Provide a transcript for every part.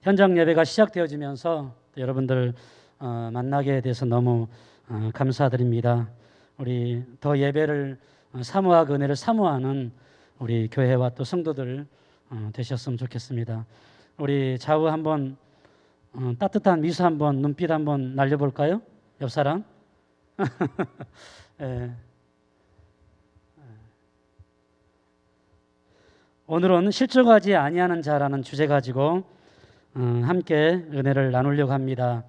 현장 예배가 시작되어지면서 여러분들 만나게 돼서 너무 감사드립니다. 우리 더 예배를 사모하고 은혜를 사모하는 우리 교회와 또 성도들 되셨으면 좋겠습니다. 우리 좌우 한번 따뜻한 미소 한번, 눈빛 한번 날려볼까요? 옆 사람? 네. 오늘은 실족하지 아니하는 자라는 주제 가지고 함께 은혜를 나누려고 합니다.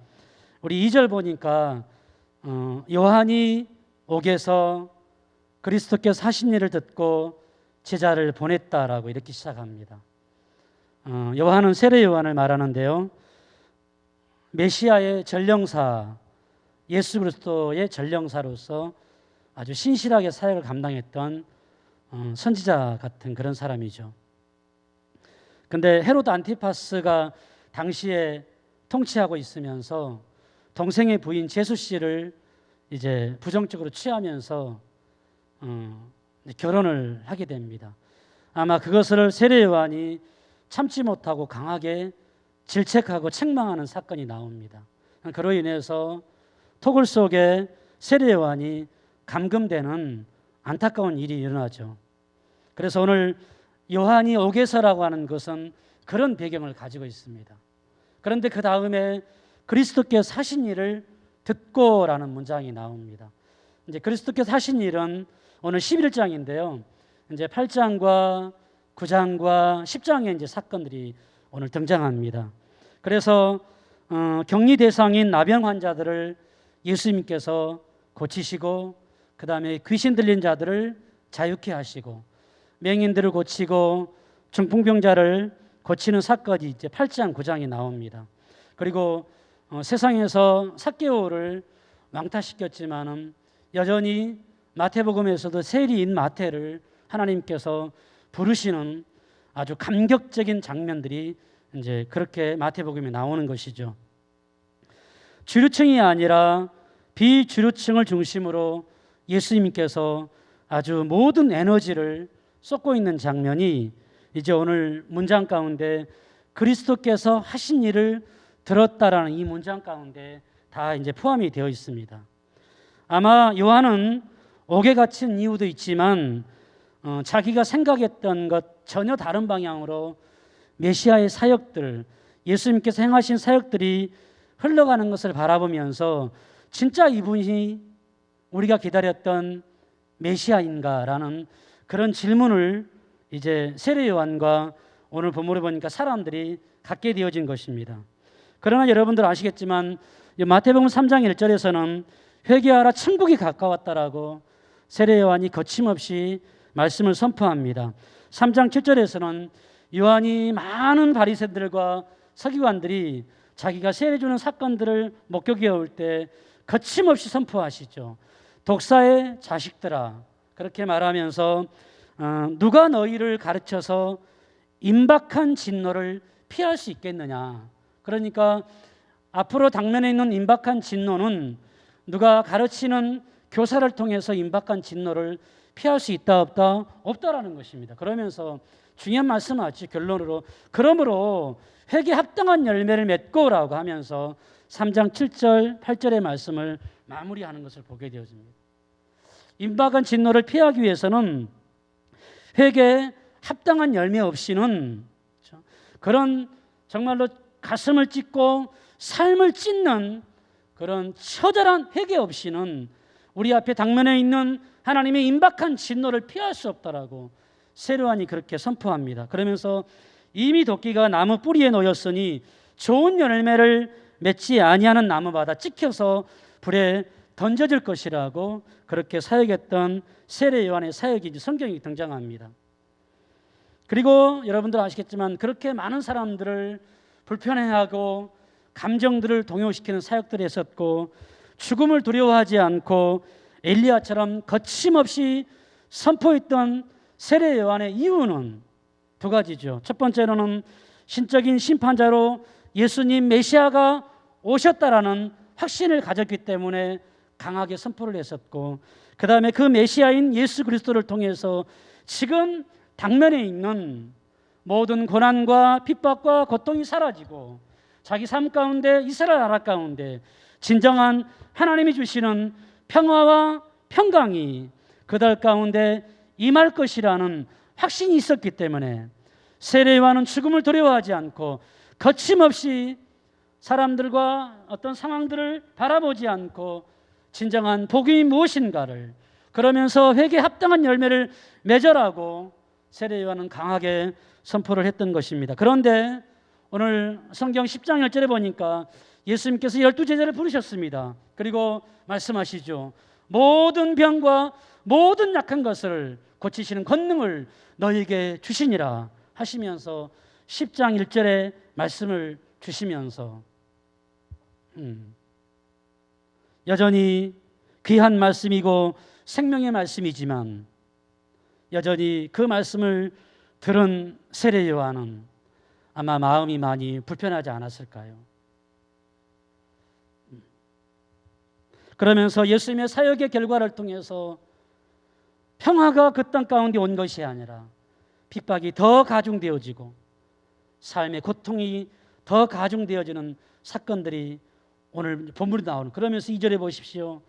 우리 2절 보니까 요한이 옥에서 그리스도께서 하신 일을 듣고 제자를 보냈다라고 이렇게 시작합니다. 요한은 세례 요한을 말하는데요, 메시아의 전령사, 예수 그리스도의 전령사로서 아주 신실하게 사역을 감당했던 선지자 같은 그런 사람이죠. 근데 헤로드 안티파스가 당시에 통치하고 있으면서 동생의 부인 제수 씨를 이제 부정적으로 취하면서 결혼을 하게 됩니다. 아마 그것을 세례 요한이 참지 못하고 강하게 질책하고 책망하는 사건이 나옵니다. 그로 인해서 토굴 속에 세례 요한이 감금되는 안타까운 일이 일어나죠. 그래서 오늘 요한이 옥에서라고 하는 것은 그런 배경을 가지고 있습니다. 그런데 그 다음에 그리스도께서 하신 일을 듣고라는 문장이 나옵니다. 이제 그리스도께서 하신 일은 오늘 11장인데요. 이제 8장과 9장과 10장의 이제 사건들이 오늘 등장합니다. 그래서 격리 대상인 나병 환자들을 예수님께서 고치시고, 그 다음에 귀신 들린 자들을 자유케 하시고, 맹인들을 고치고 중풍병자를 고치는 사건이 이제 8장, 9장이 나옵니다. 그리고 세상에서 삭개오를 왕따시켰지만은 여전히 마태복음에서도 세리인 마태를 하나님께서 부르시는 아주 감격적인 장면들이 이제 그렇게 마태복음에 나오는 것이죠. 주류층이 아니라 비주류층을 중심으로 예수님께서 아주 모든 에너지를 쏟고 있는 장면이 이제 오늘 문장 가운데 그리스도께서 하신 일을 들었다라는 이 문장 가운데 다 이제 포함이 되어 있습니다. 아마 요한은 옥에 갇힌 이유도 있지만 자기가 생각했던 것 전혀 다른 방향으로 메시아의 사역들, 예수님께서 행하신 사역들이 흘러가는 것을 바라보면서 진짜 이분이 우리가 기다렸던 메시아인가라는 그런 질문을 이제 세례 요한과 오늘 본문을 보니까 사람들이 갖게 되어진 것입니다. 그러나 여러분들 아시겠지만 마태복음 3장 1절에서는 회개하라 천국이 가까웠다라고 세례 요한이 거침없이 말씀을 선포합니다. 3장 7절에서는 요한이 많은 바리새인들과 서기관들이 자기가 세례 주는 사건들을 목격해 올 때 거침없이 선포하시죠. 독사의 자식들아, 그렇게 말하면서 누가 너희를 가르쳐서 임박한 진노를 피할 수 있겠느냐. 그러니까 앞으로 당면에 있는 임박한 진노는 누가 가르치는 교사를 통해서 임박한 진노를 피할 수 있다 없다? 없다라는 것입니다. 그러면서 중요한 말씀을 하죠. 결론으로 그러므로 회개 합당한 열매를 맺고라고 하면서 3장 7절 8절의 말씀을 마무리하는 것을 보게 되어집니다. 임박한 진노를 피하기 위해서는 회개에 합당한 열매 없이는 그런 정말로 가슴을 찢고 삶을 찢는 그런 처절한 회개 없이는 우리 앞에 당면에 있는 하나님의 임박한 진노를 피할 수 없다라고 세례 요한이 그렇게 선포합니다. 그러면서 이미 도끼가 나무 뿌리에 놓였으니 좋은 열매를 맺지 아니하는 나무마다 찍혀서 불에 던져질 것이라고 그렇게 사역했던 세례 요한의 사역이 성경에 등장합니다. 그리고 여러분들 아시겠지만 그렇게 많은 사람들을 불편해하고 감정들을 동요시키는 사역들이 있었고, 죽음을 두려워하지 않고 엘리야처럼 거침없이 선포했던 세례 요한의 이유는 두 가지죠. 첫 번째로는 신적인 심판자로 예수님 메시아가 오셨다라는 확신을 가졌기 때문에 강하게 선포를 했었고, 그 다음에 그 메시아인 예수 그리스도를 통해서 지금 당면에 있는 모든 고난과 핍박과 고통이 사라지고 자기 삶 가운데, 이스라엘 나라 가운데 진정한 하나님이 주시는 평화와 평강이 그들 가운데 임할 것이라는 확신이 있었기 때문에 세례요한은 죽음을 두려워하지 않고 거침없이 사람들과 어떤 상황들을 바라보지 않고 진정한 복음이 무엇인가를, 그러면서 회개에 합당한 열매를 맺으라고 세례요한은 강하게 선포를 했던 것입니다. 그런데 오늘 성경 10장 1절에 보니까 예수님께서 12제자를 부르셨습니다. 그리고 말씀하시죠. 모든 병과 모든 약한 것을 고치시는 권능을 너희에게 주시니라 하시면서 10장 1절에 말씀을 주시면서 여전히 귀한 말씀이고 생명의 말씀이지만 여전히 그 말씀을 들은 세례 요한은 아마 마음이 많이 불편하지 않았을까요? 그러면서 예수님의 사역의 결과를 통해서 평화가 그 땅 가운데 온 것이 아니라 핍박이 더 가중되어지고 삶의 고통이 더 가중되어지는 사건들이 오늘 본문에 나오는, 그러면서 2절에 보십시오.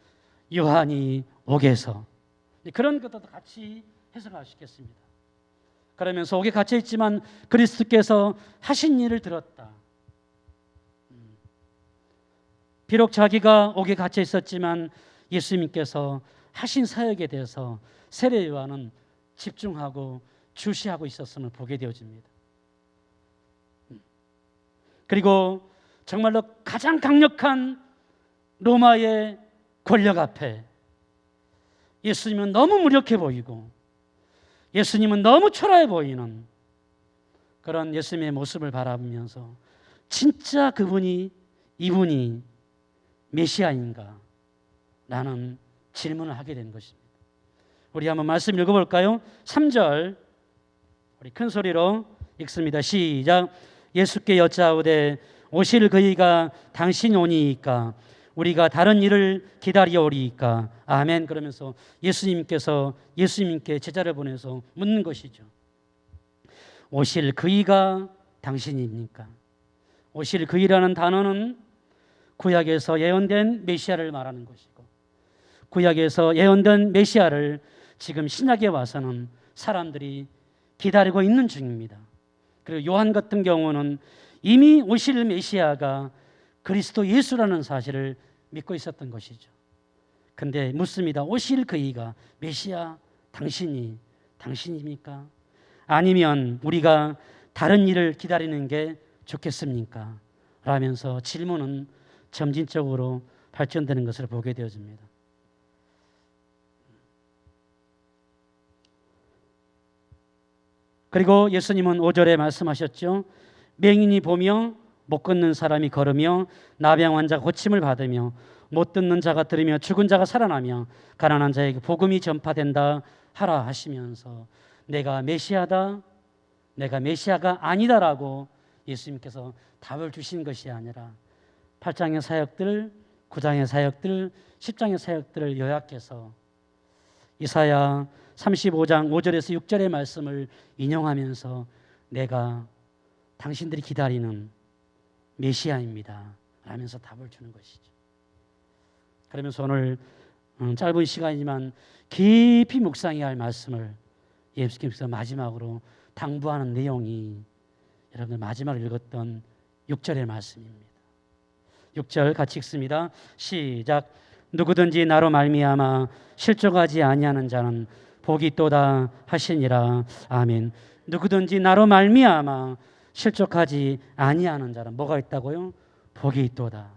요한이 옥에서, 그런 것도 같이 해석할 수 있겠습니다. 그러면서 옥에 갇혀 있지만 그리스도께서 하신 일을 들었다. 비록 자기가 옥에 갇혀 있었지만 예수님께서 하신 사역에 대해서 세례 요한은 집중하고 주시하고 있었음을 보게 되어집니다. 그리고 정말로 가장 강력한 로마의 권력 앞에 예수님은 너무 무력해 보이고 예수님은 너무 초라해 보이는 그런 예수님의 모습을 바라보면서 진짜 이분이 메시아인가? 라는 질문을 하게 된 것입니다. 우리 한번 말씀 읽어볼까요? 3절 우리 큰 소리로 읽습니다. 시작. 예수께 여짜오되 오실 그이가 당신이 오니이까 우리가 다른 일을 기다리오리이까. 아멘. 그러면서 예수님께 제자를 보내서 묻는 것이죠. 오실 그이가 당신입니까? 오실 그이라는 단어는 구약에서 예언된 메시아를 말하는 것이고, 구약에서 예언된 메시아를 지금 신약에 와서는 사람들이 기다리고 있는 중입니다. 그리고 요한 같은 경우는 이미 오실 메시아가 그리스도 예수라는 사실을 믿고 있었던 것이죠. 근데 묻습니다. 오실 그이가 메시아 당신입니까? 아니면 우리가 다른 일을 기다리는 게 좋겠습니까? 라면서 질문은 점진적으로 발전되는 것을 보게 되어집니다. 그리고 예수님은 5절에 말씀하셨죠. 맹인이 보며 못 걷는 사람이 걸으며 나병 환자가 고침을 받으며 못 듣는 자가 들으며 죽은 자가 살아나며 가난한 자에게 복음이 전파된다 하라 하시면서 내가 메시아다, 내가 메시아가 아니다라고 예수님께서 답을 주신 것이 아니라 8장의 사역들, 9장의 사역들, 10장의 사역들을 요약해서 이사야 35장 5절에서 6절의 말씀을 인용하면서 내가 당신들이 기다리는 메시아입니다 라면서 답을 주는 것이죠. 그러면서 오늘 짧은 시간이지만 깊이 묵상해야 할 말씀을 예수님께서 마지막으로 당부하는 내용이 여러분들 마지막으로 읽었던 6절의 말씀입니다. 6절 같이 읽습니다. 시작. 누구든지 나로 말미암아 실족하지 아니하는 자는 복이 있도다 하시니라. 아멘. 누구든지 나로 말미암아 실족하지 아니하는 자는 뭐가 있다고요? 복이 있도다.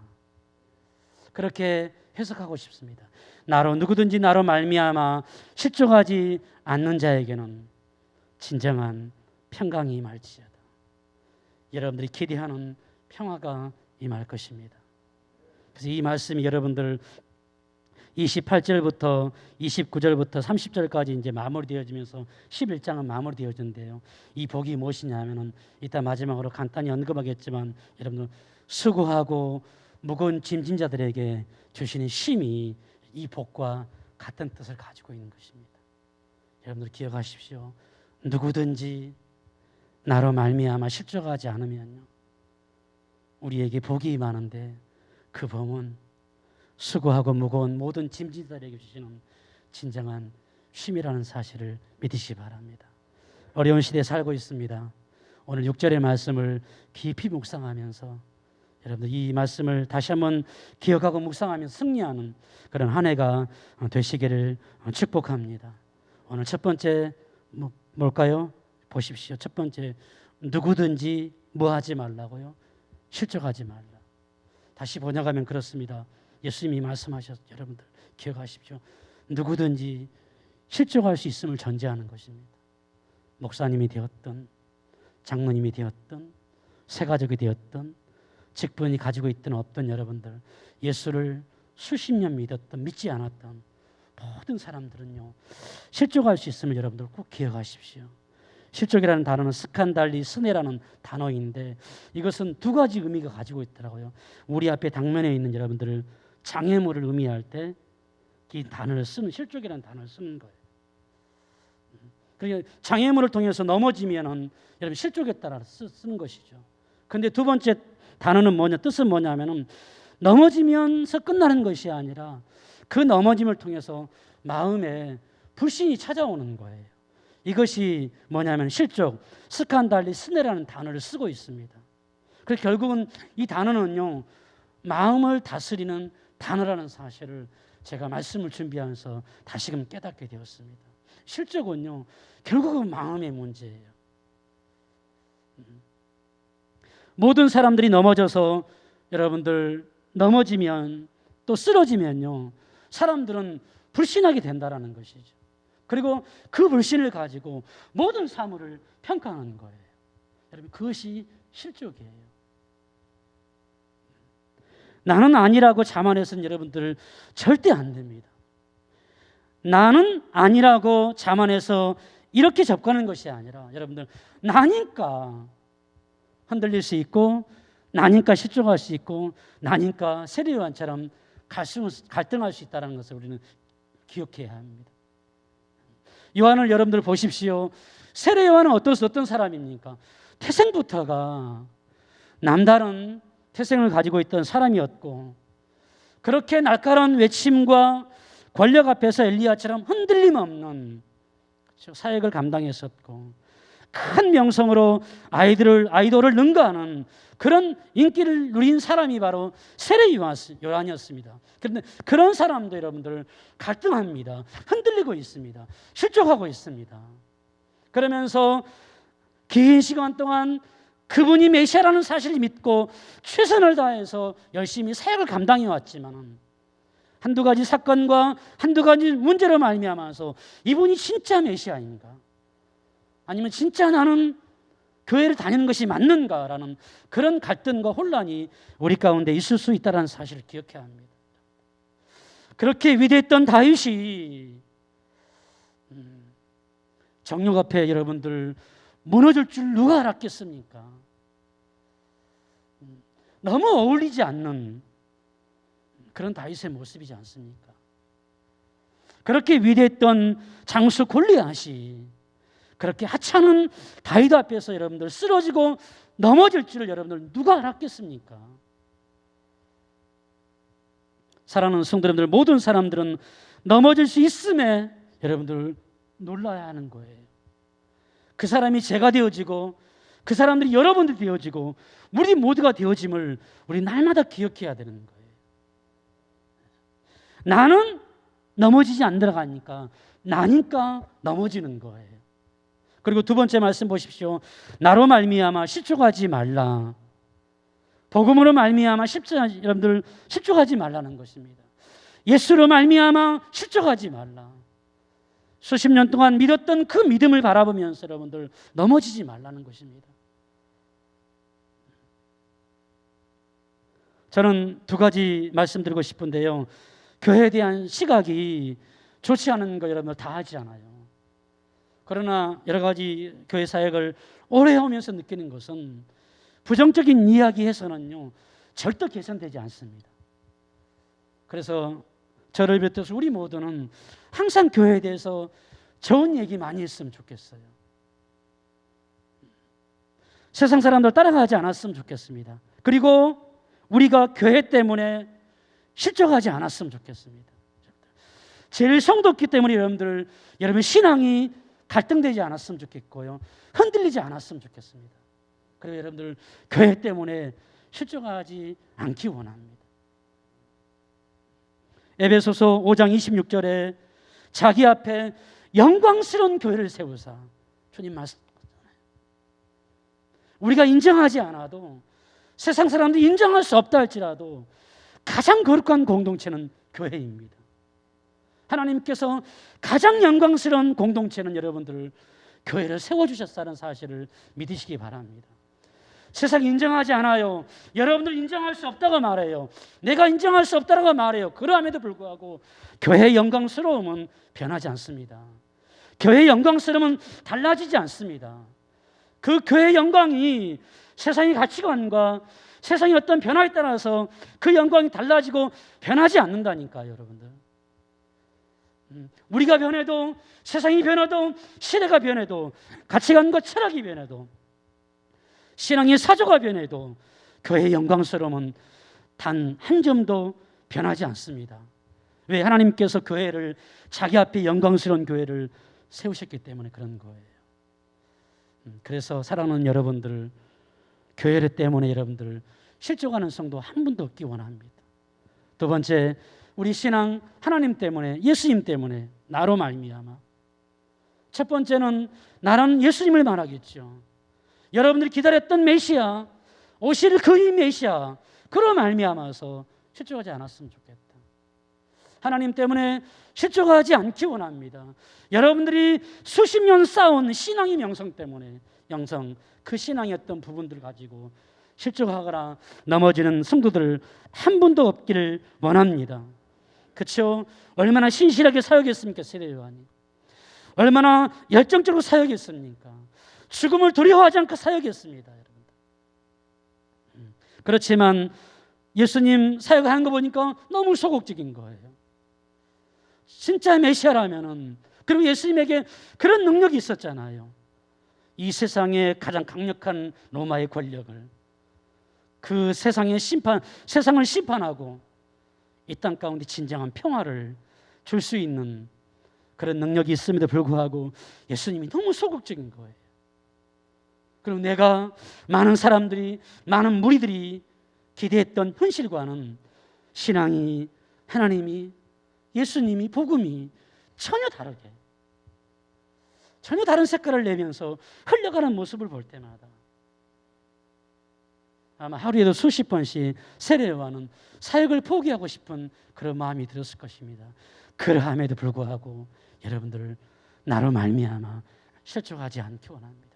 그렇게 해석하고 싶습니다. 누구든지 나로 말미암아 실족하지 않는 자에게는 진정한 평강이 임할지어다. 여러분들이 기대하는 평화가 임할 것입니다. 그래서 이 말씀이 여러분들 28절부터 29절부터 30절까지 이제 마무리되어지면서 11장은 마무리되어진대요. 이 복이 무엇이냐 하면은 이따 마지막으로 간단히 언급하겠지만 여러분들 수고하고 무거운 짐진 자들에게 주시는 쉼이 이 복과 같은 뜻을 가지고 있는 것입니다. 여러분들 기억하십시오. 누구든지 나로 말미암아 실족하지 않으면요, 우리에게 복이 많은데 그 복은 수고하고 무거운 모든 짐진들에게 주시는 진정한 쉼이라는 사실을 믿으시기 바랍니다. 어려운 시대에 살고 있습니다. 오늘 6절의 말씀을 깊이 묵상하면서 여러분들 이 말씀을 다시 한번 기억하고 묵상하면서 승리하는 그런 한 해가 되시기를 축복합니다. 오늘 첫 번째 뭘까요? 보십시오. 첫 번째, 누구든지 뭐 하지 말라고요? 실족하지 말라. 다시 번역하면 그렇습니다. 예수님이 말씀하셨, 여러분들 기억하십시오. 누구든지 실족할 수 있음을 전제하는 것입니다. 목사님이 되었든 장로님이 되었든 새가족이 되었든 직분이 가지고 있든 없든 여러분들 예수를 수십 년 믿었든 믿지 않았던 모든 사람들은요 실족할 수 있음을 여러분들 꼭 기억하십시오. 실족이라는 단어는 스칸달리 스네라는 단어인데 이것은 두 가지 의미가 가지고 있더라고요. 우리 앞에 당면에 있는 여러분들을 장애물을 의미할 때 이 단어를 쓰는 실족이라는 단어를 쓰는 거예요. 그러니까 장애물을 통해서 넘어지면은 여러분 실족했다라 쓰는 것이죠. 그런데 두 번째 단어는 뭐냐? 뜻은 뭐냐면은 넘어지면서 끝나는 것이 아니라 그 넘어짐을 통해서 마음에 불신이 찾아오는 거예요. 이것이 뭐냐면 실족, 스칸달리 스네라는 단어를 쓰고 있습니다. 그래서 결국은 이 단어는요 마음을 다스리는 단어라는 사실을 제가 말씀을 준비하면서 다시금 깨닫게 되었습니다. 실족은요 결국은 마음의 문제예요. 모든 사람들이 넘어져서 여러분들 넘어지면 또 쓰러지면요 사람들은 불신하게 된다라는 것이죠. 그리고 그 불신을 가지고 모든 사물을 평가하는 거예요. 여러분 그것이 실족이에요. 나는 아니라고 자만해서는 여러분들 절대 안 됩니다. 나는 아니라고 자만해서 이렇게 접근하는 것이 아니라 여러분들 나니까 흔들릴 수 있고 나니까 실족할 수 있고 나니까 세례요한처럼 갈등할 수 있다는 것을 우리는 기억해야 합니다. 요한을 여러분들 보십시오. 세례요한은 어떤 사람입니까? 태생부터가 남다른 태생을 가지고 있던 사람이었고 그렇게 날카로운 외침과 권력 앞에서 엘리야처럼 흔들림 없는 사역을 감당했었고 큰 명성으로 아이돌을 능가하는 그런 인기를 누린 사람이 바로 세례 요한이었습니다. 그런데 그런 사람도 여러분들 갈등합니다. 흔들리고 있습니다. 실족하고 있습니다. 그러면서 긴 시간 동안 그분이 메시아라는 사실을 믿고 최선을 다해서 열심히 사역을 감당해 왔지만 한두 가지 사건과 한두 가지 문제로 말미암아서 이분이 진짜 메시아인가? 아니면 진짜 나는 교회를 다니는 것이 맞는가라는 그런 갈등과 혼란이 우리 가운데 있을 수 있다는 사실을 기억해야 합니다. 그렇게 위대했던 다윗이 정욕 앞에 여러분들 무너질 줄 누가 알았겠습니까? 너무 어울리지 않는 그런 다윗의 모습이지 않습니까? 그렇게 위대했던 장수 골리앗이 그렇게 하찮은 다윗 앞에서 여러분들 쓰러지고 넘어질 줄을 여러분들 누가 알았겠습니까? 사랑하는 성도 여러분들, 모든 사람들은 넘어질 수 있음에 여러분들 놀라야 하는 거예요. 그 사람이 제가 되어지고 그 사람들이 여러분들이 되어지고 우리 모두가 되어짐을 우리 날마다 기억해야 되는 거예요. 나는 넘어지지 않으니까 나니까 넘어지는 거예요. 그리고 두 번째 말씀 보십시오. 나로 말미암아 실족하지 말라. 복음으로 말미암아 여러분들 실족하지 말라는 것입니다. 예수로 말미암아 실족하지 말라. 수십 년 동안 믿었던 그 믿음을 바라보면서 여러분들 넘어지지 말라는 것입니다. 저는 두 가지 말씀드리고 싶은데요. 교회에 대한 시각이 좋지 않은 거 여러분들 다 하지 않아요. 그러나 여러 가지 교회 사역을 오래 하면서 느끼는 것은 부정적인 이야기에서는요 절대 개선되지 않습니다. 그래서 저를 비롯해서 우리 모두는 항상 교회에 대해서 좋은 얘기 많이 했으면 좋겠어요. 세상 사람들 따라가지 않았으면 좋겠습니다. 그리고 우리가 교회 때문에 실족하지 않았으면 좋겠습니다. 제일 성도기 때문에 여러분 신앙이 갈등되지 않았으면 좋겠고요. 흔들리지 않았으면 좋겠습니다. 그리고 여러분들 교회 때문에 실족하지 않기 원합니다. 에베소서 5장 26절에 자기 앞에 영광스러운 교회를 세우사, 주님 말씀하잖아요. 우리가 인정하지 않아도, 세상 사람들이 인정할 수 없다 할지라도 가장 거룩한 공동체는 교회입니다. 하나님께서 가장 영광스러운 공동체는 여러분들 교회를 세워주셨다는 사실을 믿으시기 바랍니다. 세상이 인정하지 않아요. 여러분들 인정할 수 없다고 말해요. 내가 인정할 수 없다고 말해요. 그럼에도 불구하고 교회의 영광스러움은 변하지 않습니다. 교회의 영광스러움은 달라지지 않습니다. 그 교회의 영광이 세상의 가치관과 세상의 어떤 변화에 따라서 그 영광이 달라지고 변하지 않는다니까요, 여러분들. 우리가 변해도, 세상이 변해도, 시대가 변해도, 가치관과 철학이 변해도, 신앙의 사조가 변해도 교회의 영광스러움은 단 한 점도 변하지 않습니다. 왜? 하나님께서 교회를, 자기 앞에 영광스러운 교회를 세우셨기 때문에 그런 거예요. 그래서 사랑하는 여러분들, 교회 때문에 여러분들 실족하는 성도 한 분도 없기 원합니다. 두 번째, 우리 신앙 하나님 때문에, 예수님 때문에, 나로 말미암아. 첫 번째는 나는 예수님을 말하겠죠. 여러분들이 기다렸던 메시아, 오실 그의 메시아, 그로 말미암아서 실족하지 않았으면 좋겠다. 하나님 때문에 실족하지 않기 원합니다. 여러분들이 수십 년 쌓아온 신앙의 명성 때문에, 그 신앙의 어떤 부분들을 가지고 실족하거나 넘어지는 성도들 한 분도 없기를 원합니다. 그렇죠? 얼마나 신실하게 사역했습니까, 세례요한이? 얼마나 열정적으로 사역했습니까? 죽음을 두려워하지 않고 사역했습니다, 여러분. 그렇지만 예수님 사역하는 거 보니까 너무 소극적인 거예요. 진짜 메시아라면은, 그리고 예수님에게 그런 능력이 있었잖아요. 이 세상의 가장 강력한 로마의 권력을, 그 세상을 심판하고 이 땅 가운데 진정한 평화를 줄 수 있는 그런 능력이 있음에도 불구하고 예수님이 너무 소극적인 거예요. 그리고 내가, 많은 사람들이, 많은 무리들이 기대했던 현실과는 신앙이, 하나님이, 예수님이, 복음이 전혀 다른 색깔을 내면서 흘러가는 모습을 볼 때마다 아마 하루에도 수십 번씩 세례요한은 사역을 포기하고 싶은 그런 마음이 들었을 것입니다. 그러함에도 불구하고 여러분들, 나로 말미암아 실족하지 않기 원합니다.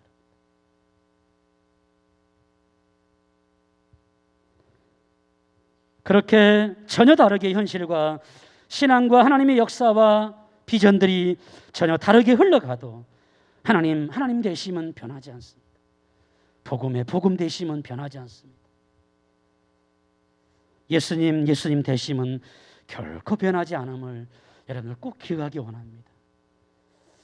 그렇게 전혀 다르게 현실과 신앙과 하나님의 역사와 비전들이 전혀 다르게 흘러가도 하나님 되심은 변하지 않습니다. 복음의 복음 되심은 변하지 않습니다. 예수님 되심은 결코 변하지 않음을 여러분들 꼭 기억하기 원합니다.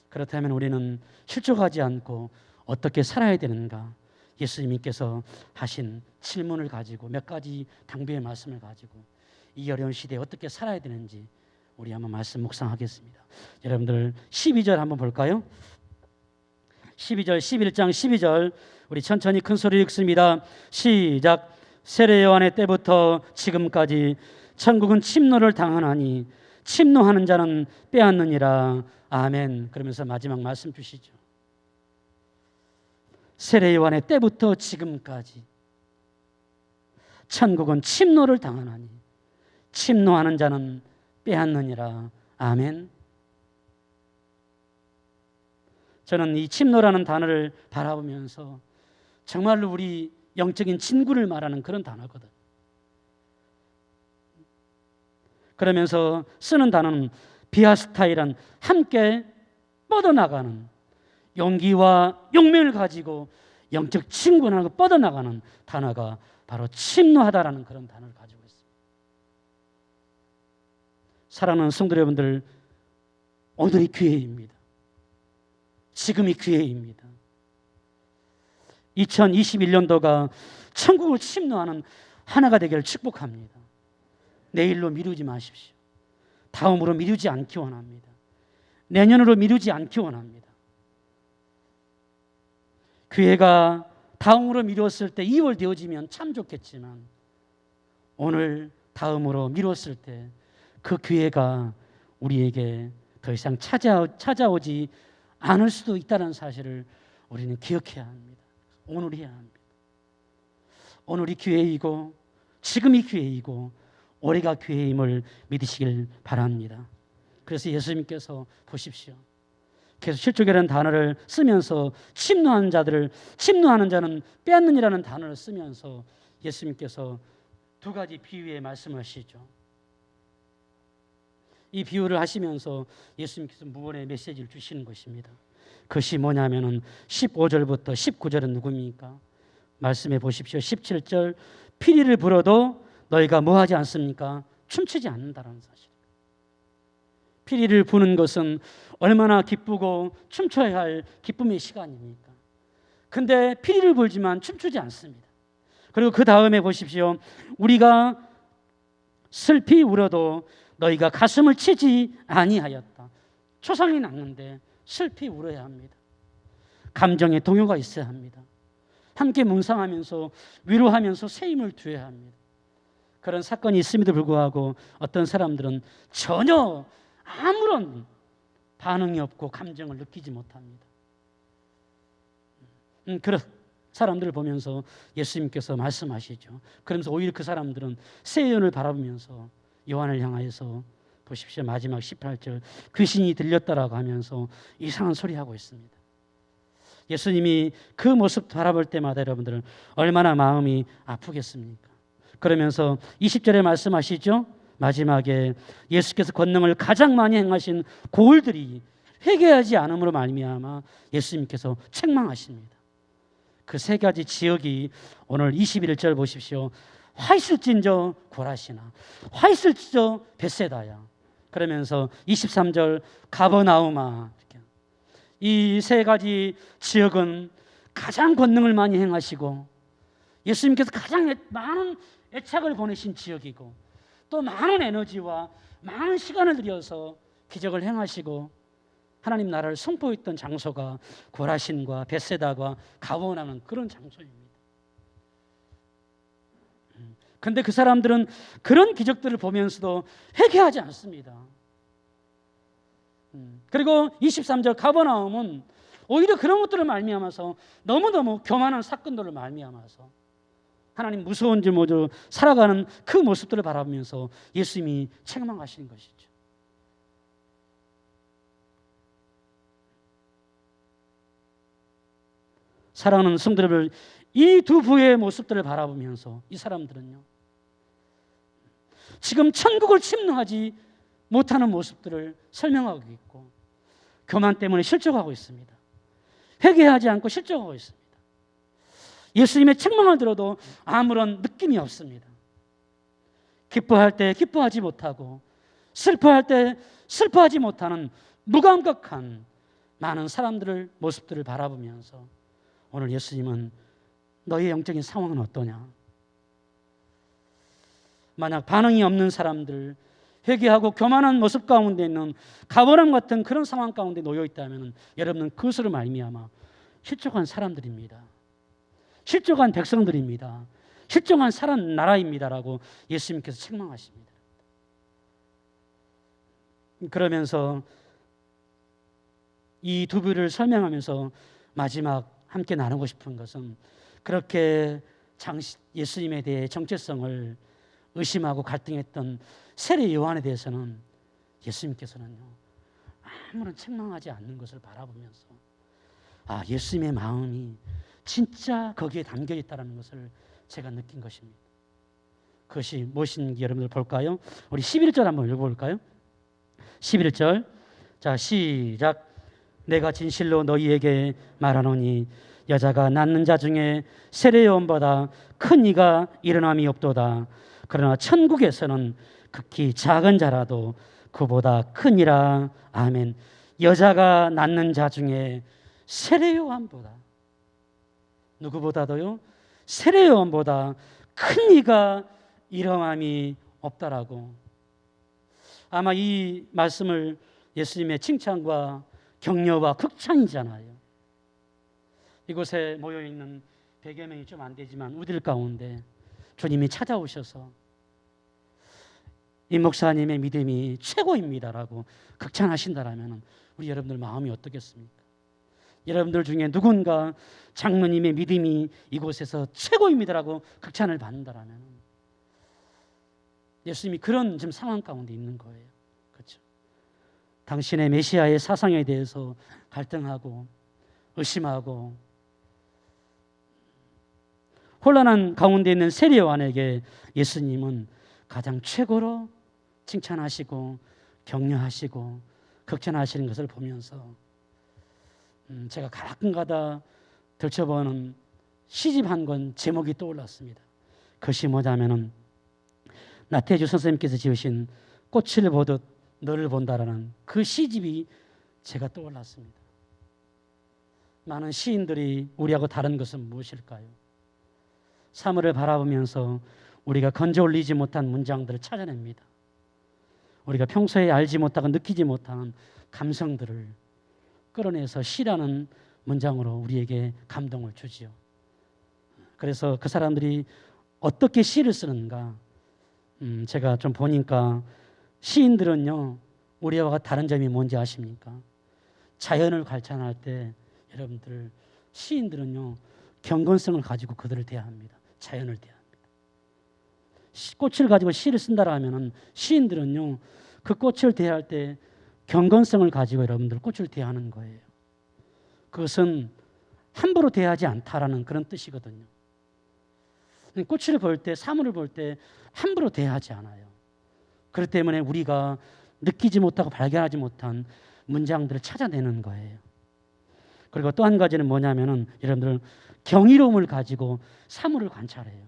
그렇다면 우리는 실족하지 않고 어떻게 살아야 되는가? 예수님께서 하신 질문을 가지고, 몇 가지 당부의 말씀을 가지고 이 어려운 시대에 어떻게 살아야 되는지 우리 한번 말씀 묵상하겠습니다. 여러분들 12절 한번 볼까요? 12절, 11장 12절 우리 천천히 큰 소리로 읽습니다. 시작. 세례 요한의 때부터 지금까지 천국은 침노를 당하나니 침노하는 자는 빼앗느니라. 아멘. 그러면서 마지막 말씀 주시죠. 세례 요한의 때부터 지금까지 천국은 침노를 당하나니 침노하는 자는 빼앗느니라. 아멘. 저는 이 침노라는 단어를 바라보면서 정말로 우리 영적인 진군을 말하는 그런 단어거든. 그러면서 쓰는 단어는 비아스타이란 함께 뻗어나가는, 용기와 용맹을 가지고 영적 친구하고 뻗어나가는 단어가 바로 침노하다라는 그런 단어를 가지고 있습니다. 사랑하는 성도 여러분들, 오늘이 기회입니다. 지금이 기회입니다. 2021년도가 천국을 침노하는 하나가 되기를 축복합니다. 내일로 미루지 마십시오. 다음으로 미루지 않기 원합니다. 내년으로 미루지 않기 원합니다. 교회가 다음으로 미뤘을 때 2월 되어지면 참 좋겠지만 오늘 다음으로 미뤘을 때 그 교회가 우리에게 더 이상 찾아오지 않을 수도 있다는 사실을 우리는 기억해야 합니다. 오늘 해야 합니다. 오늘이 기회이고 지금이 기회이고 올해가 기회임을 믿으시길 바랍니다. 그래서 예수님께서 보십시오. 계속 실족이라는 단어를 쓰면서 침노하는 자는 빼앗는이라는 단어를 쓰면서 예수님께서 두 가지 비유에 말씀하시죠. 이 비유를 하시면서 예수님께서 무언의 메시지를 주시는 것입니다. 그것이 뭐냐면은 15절부터 19절은 누굽니까? 말씀해 보십시오. 17절 피리를 불어도 너희가 뭐하지 않습니까? 춤추지 않는다라는 사실. 피리를 부는 것은 얼마나 기쁘고 춤춰야 할 기쁨의 시간입니까? 근데 피리를 불지만 춤추지 않습니다. 그리고 그 다음에 보십시오. 우리가 슬피 울어도 너희가 가슴을 치지 아니하였다. 초상이 났는데 슬피 울어야 합니다. 감정의 동요가 있어야 합니다. 함께 묵상하면서 위로하면서 새 힘을 두어야 합니다. 그런 사건이 있음에도 불구하고 어떤 사람들은 전혀 아무런 반응이 없고 감정을 느끼지 못합니다. 그런 사람들을 보면서 예수님께서 말씀하시죠. 그러면서 오히려 그 사람들은 새 연을 바라보면서 요한을 향하여서 보십시오. 마지막 18절 귀신이 들렸다라고 하면서 이상한 소리하고 있습니다. 예수님이 그 모습 바라볼 때마다 여러분들은 얼마나 마음이 아프겠습니까? 그러면서 20절에 말씀하시죠. 마지막에 예수께서 권능을 가장 많이 행하신 고을들이 회개하지 않음으로 말미암아 예수님께서 책망하십니다. 그 세 가지 지역이 오늘 21절 보십시오. 화 있을진저 고라시나 화 있을진저 벳세다야. 그러면서 23절 가버나우마. 이 세 가지 지역은 가장 권능을 많이 행하시고 예수님께서 가장 많은 애착을 보내신 지역이고 또 많은 에너지와 많은 시간을 들여서 기적을 행하시고 하나님 나라를 선포했던 장소가 고라신과 벳세다와 가버나움은 그런 장소입니다. 그런데 그 사람들은 그런 기적들을 보면서도 회개하지 않습니다. 그리고 23절 가버나움은 오히려 그런 것들을 말미암아서 너무너무 교만한 사건들을 말미암아서 하나님 무서운 줄 모두 살아가는 그 모습들을 바라보면서 예수님이 책망하시는 것이죠. 사랑하는 성도들, 이 두 부의 모습들을 바라보면서 이 사람들은요 지금 천국을 침노하지 못하는 모습들을 설명하고 있고 교만 때문에 실족하고 있습니다. 회개하지 않고 실족하고 있습니다. 예수님의 책망을 들어도 아무런 느낌이 없습니다. 기뻐할 때 기뻐하지 못하고 슬퍼할 때 슬퍼하지 못하는 무감각한 많은 사람들의 모습들을 바라보면서 오늘 예수님은 너의 영적인 상황은 어떠냐? 만약 반응이 없는 사람들, 회개하고 교만한 모습 가운데 있는 가버남 같은 그런 상황 가운데 놓여 있다면 여러분은 그것으로 말미암아 실족한 사람들입니다. 실족한 백성들입니다. 실족한 살은 나라입니다라고 예수님께서 책망하십니다. 그러면서 이 두 부를 설명하면서 마지막 함께 나누고 싶은 것은 그렇게 예수님에 대해 정체성을 의심하고 갈등했던 세례 요한에 대해서는 예수님께서는요 아무런 책망하지 않는 것을 바라보면서 예수님의 마음이 진짜 거기에 담겨 있다는 것을 제가 느낀 것입니다. 그것이 무엇인지 여러분들 볼까요? 우리 11절 한번 읽어볼까요? 11절 자 시작. 내가 진실로 너희에게 말하노니 여자가 낳는 자 중에 세례 요한보다 큰 이가 일어남이 없도다. 그러나 천국에서는 극히 작은 자라도 그보다 크니라. 아멘. 여자가 낳는 자 중에 세례 요한보다 누구보다도요 세례요한보다 큰 이가 일어남이 없다라고. 아마 이 말씀을 예수님의 칭찬과 격려와 극찬이잖아요. 이곳에 모여있는 100여 명이 좀 안 되지만 우리들 가운데 주님이 찾아오셔서 이 목사님의 믿음이 최고입니다라고 극찬하신다라면 우리 여러분들 마음이 어떻겠습니까? 여러분들 중에 누군가 장로님의 믿음이 이곳에서 최고입니다라고 극찬을 받는다라면 예수님이 그런 지금 상황 가운데 있는 거예요. 그렇죠? 당신의 메시아의 사상에 대해서 갈등하고 의심하고 혼란한 가운데 있는 세례요한에게 예수님은 가장 최고로 칭찬하시고 격려하시고 극찬하시는 것을 보면서 제가 가끔가다 들춰보는 시집 한 권 제목이 떠올랐습니다. 그것이 뭐냐면은 나태주 선생님께서 지으신 꽃을 보듯 너를 본다라는 그 시집이 제가 떠올랐습니다. 많은 시인들이 우리하고 다른 것은 무엇일까요? 사물을 바라보면서 우리가 건져 올리지 못한 문장들을 찾아냅니다. 우리가 평소에 알지 못하고 느끼지 못하는 감성들을 끌어내서 시라는 문장으로 우리에게 감동을 주지요. 그래서 그 사람들이 어떻게 시를 쓰는가 제가 좀 보니까 시인들은요 우리와 다른 점이 뭔지 아십니까? 자연을 관찰할 때 여러분들 시인들은요 경건성을 가지고 그들을 대합니다. 자연을 대합니다. 꽃을 가지고 시를 쓴다라면은 시인들은요 그 꽃을 대할 때 경건성을 가지고 여러분들 꽃을 대하는 거예요. 그것은 함부로 대하지 않다라는 그런 뜻이거든요. 꽃을 볼 때, 사물을 볼 때 함부로 대하지 않아요. 그렇기 때문에 우리가 느끼지 못하고 발견하지 못한 문장들을 찾아내는 거예요. 그리고 또 한 가지는 뭐냐면은 여러분들 경이로움을 가지고 사물을 관찰해요.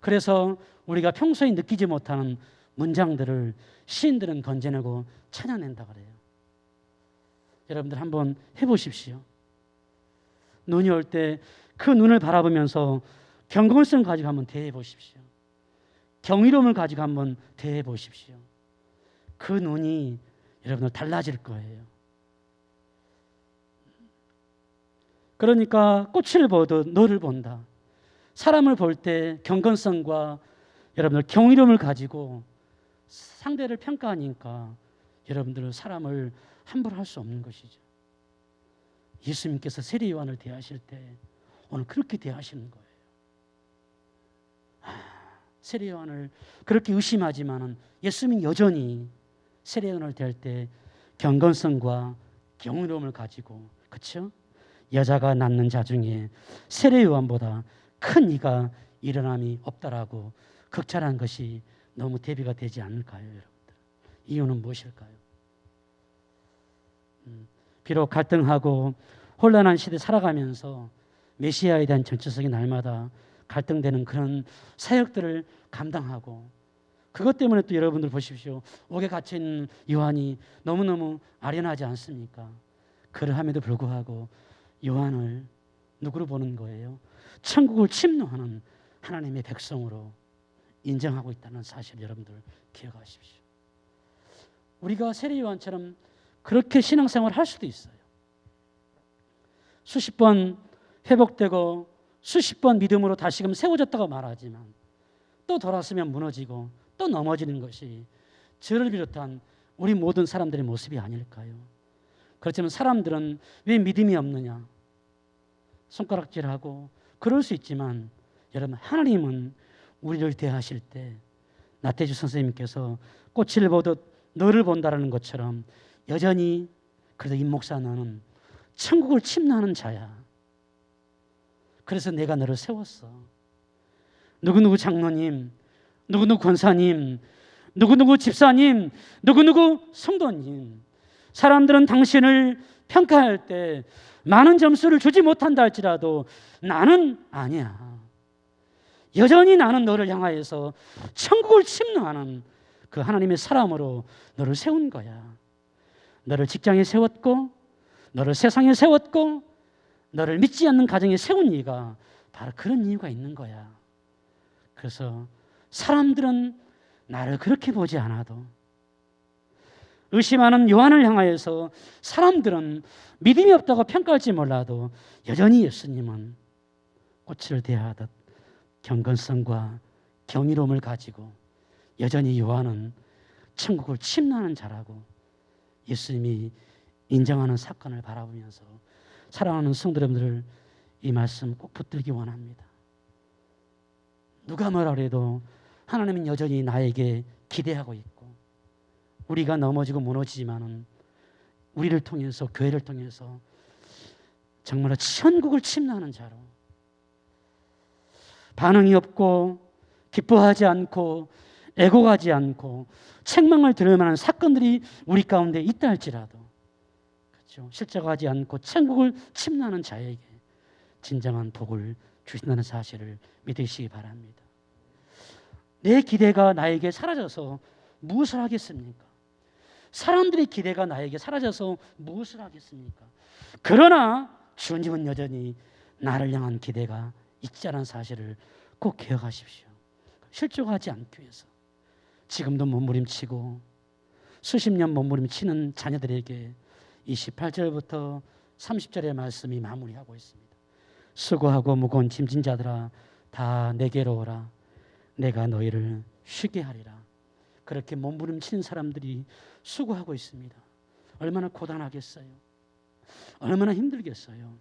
그래서 우리가 평소에 느끼지 못하는 문장들을 시인들은 건져내고 찾아낸다 그래요. 여러분들 한번 해보십시오. 눈이 올 때 그 눈을 바라보면서 경건성 가지고 한번 대해 보십시오. 경이로움을 가지고 한번 대해 보십시오. 그 눈이 여러분들 달라질 거예요. 그러니까 꽃을 보듯 너를 본다. 사람을 볼 때 경건성과 여러분들 경이로움을 가지고 상대를 평가하니까 여러분들은 사람을 함부로 할 수 없는 것이죠. 예수님께서 세례요한을 대하실 때 오늘 그렇게 대하시는 거예요. 세례요한을 그렇게 의심하지만은 예수님은 여전히 세례요한을 대할 때 경건성과 경이로움을 가지고 그렇죠? 여자가 낳는 자 중에 세례요한보다 큰 이가 일어남이 없다라고 극찬한 것이 너무 대비가 되지 않을까요, 여러분들? 이유는 무엇일까요? 비록 갈등하고 혼란한 시대 살아가면서 메시아에 대한 정체성이 날마다 갈등되는 그런 사역들을 감당하고 그것 때문에 또 여러분들 보십시오. 옥에 갇힌 요한이 너무너무 아련하지 않습니까? 그러함에도 불구하고 요한을 누구로 보는 거예요? 천국을 침노하는 하나님의 백성으로 인정하고 있다는 사실 여러분들 기억하십시오. 우리가 세례요한처럼 그렇게 신앙생활을 할 수도 있어요. 수십 번 회복되고 수십 번 믿음으로 다시금 세워졌다고 말하지만 또 돌아서면 무너지고 또 넘어지는 것이 저를 비롯한 우리 모든 사람들의 모습이 아닐까요? 그렇지만 사람들은 왜 믿음이 없느냐 손가락질하고 그럴 수 있지만 여러분 하나님은 우리를 대하실 때 나태주 선생님께서 꽃을 보듯 너를 본다라는 것처럼 여전히 그래도 임 목사 너는 천국을 침노하는 자야. 그래서 내가 너를 세웠어. 누구누구 장로님, 누구누구 권사님, 누구누구 집사님, 누구누구 성도님. 사람들은 당신을 평가할 때 많은 점수를 주지 못한다 할지라도 나는 아니야. 여전히 나는 너를 향하여서 천국을 침노하는 그 하나님의 사람으로 너를 세운 거야. 너를 직장에 세웠고 너를 세상에 세웠고 너를 믿지 않는 가정에 세운 이유가 바로 그런 이유가 있는 거야. 그래서 사람들은 나를 그렇게 보지 않아도, 의심하는 요한을 향하여서 사람들은 믿음이 없다고 평가할지 몰라도 여전히 예수님은 꽃을 대하듯 경건성과 경이로움을 가지고 여전히 요한은 천국을 침노하는 자라고 예수님이 인정하는 사건을 바라보면서 사랑하는 성도 여러분들, 이 말씀 꼭 붙들기 원합니다. 누가 뭐라 그래도 하나님은 여전히 나에게 기대하고 있고, 우리가 넘어지고 무너지지만은 우리를 통해서, 교회를 통해서 정말로 천국을 침노하는 자로, 반응이 없고 기뻐하지 않고 애곡하지 않고 책망을 들을 만한 사건들이 우리 가운데 있다 할지라도, 그렇죠? 실족하지 않고 천국을 침노하는 자에게 진정한 복을 주신다는 사실을 믿으시기 바랍니다. 내 기대가 나에게 사라져서 무엇을 하겠습니까? 사람들의 기대가 나에게 사라져서 무엇을 하겠습니까? 그러나 주님은 여전히 나를 향한 기대가 있자는 사실을 꼭 기억하십시오. 실족하지 않기 위해서 지금도 몸부림치고 수십 년 몸부림치는 자녀들에게 28절부터 30절의 말씀이 마무리하고 있습니다. 수고하고 무거운 짐진 자들아 다 내게로 오라. 내가 너희를 쉬게 하리라. 그렇게 몸부림치는 사람들이 수고하고 있습니다. 얼마나 고단하겠어요. 얼마나 힘들겠어요.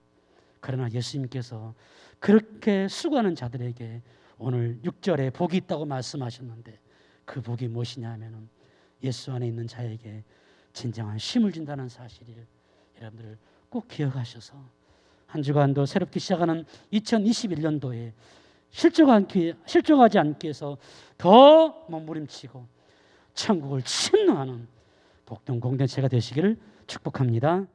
그러나 예수님께서 그렇게 수고하는 자들에게 오늘 6절에 복이 있다고 말씀하셨는데, 그 복이 무엇이냐 하면은 예수 안에 있는 자에게 진정한 쉼을 준다는 사실을 여러분들 꼭 기억하셔서 한 주간도 새롭게 시작하는 2021년도에 실족하지 않기 위해서 더 몸부림치고 천국을 침노하는 복된 공동체가 되시기를 축복합니다.